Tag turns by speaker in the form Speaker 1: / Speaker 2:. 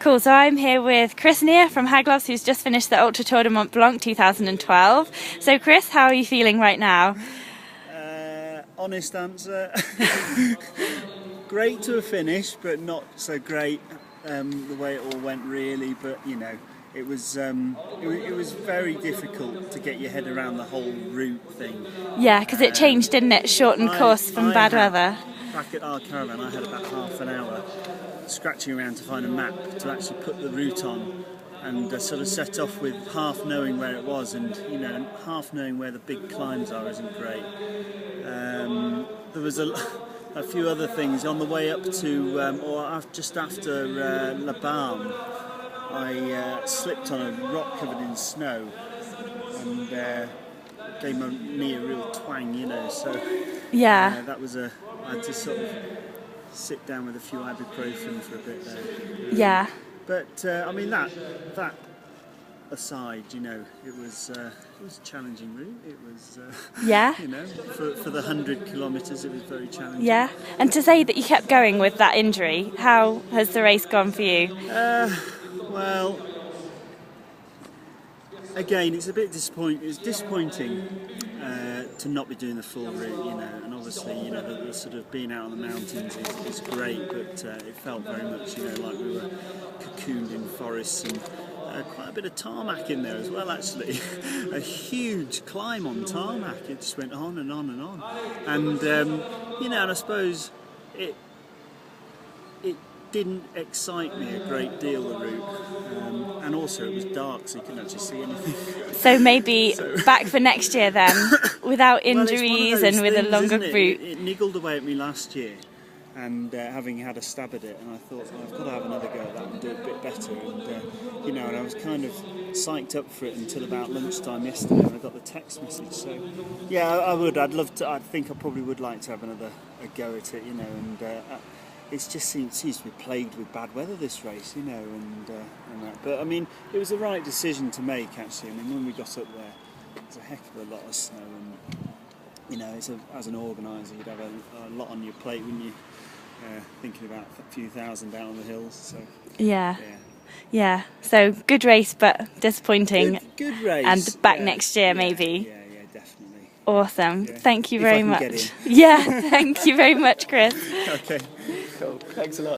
Speaker 1: Cool, so I'm here with Chris Neer from Hagloves, who's just finished the Ultra Tour de Mont Blanc 2012. So Chris, how are you feeling right now?
Speaker 2: Honest answer, great to have finished, but not so great the way it all went really, but you know, it was very difficult to get your head around the whole route thing.
Speaker 1: Yeah, because it changed, didn't it? Shortened course from bad weather.
Speaker 2: Back at our caravan I had about half an hour scratching around to find a map to actually put the route on, and sort of set off with half knowing where it was, and you know, half knowing where the big climbs are isn't great. There was a few other things on the way up to, just after La Balme. I slipped on a rock covered in snow and gave my knee a real twang, you know. So
Speaker 1: yeah,
Speaker 2: that was I had to sort of sit down with a few ibuprofen for a bit there.
Speaker 1: Yeah.
Speaker 2: But I mean that aside, you know, it was a challenging route. It was,
Speaker 1: yeah.
Speaker 2: You know, for the 100 kilometres, it was very challenging.
Speaker 1: Yeah, and to say that you kept going with that injury, how has the race gone for you?
Speaker 2: Well, again, it's a bit disappointing. It's disappointing to not be doing the full route, you know, and obviously, you know, the sort of being out on the mountains is great, but it felt very much, you know, like we were cocooned in forests, and quite a bit of tarmac in there as well, actually. A huge climb on tarmac. It just went on and on and on, and you know, and I suppose it didn't excite me a great deal, the route, and also it was dark, so you couldn't actually see anything.
Speaker 1: So maybe back for next year then, without injuries
Speaker 2: well,
Speaker 1: and with a longer route.
Speaker 2: It niggled away at me last year, and having had a stab at it, and I thought, oh, I've got to have another go at that and do it a bit better, and you know, and I was kind of psyched up for it until about lunchtime yesterday when I got the text message. So yeah, I'd love to. I think I probably would like to have a go at it, you know, and it just seems to be plagued with bad weather, this race, you know, and that. But I mean, it was the right decision to make, actually. I mean, when we got up there, it was a heck of a lot of snow, and you know, as an organiser, you'd have a lot on your plate, wouldn't you? Thinking about a few thousand down on the hills. So
Speaker 1: yeah. So good race, but disappointing.
Speaker 2: Good race.
Speaker 1: And back next year, maybe.
Speaker 2: Yeah, definitely.
Speaker 1: Awesome.
Speaker 2: Yeah.
Speaker 1: Thank you very much.
Speaker 2: Get in.
Speaker 1: Yeah, thank you very much, Chris.
Speaker 2: Okay. Cool. Thanks a lot.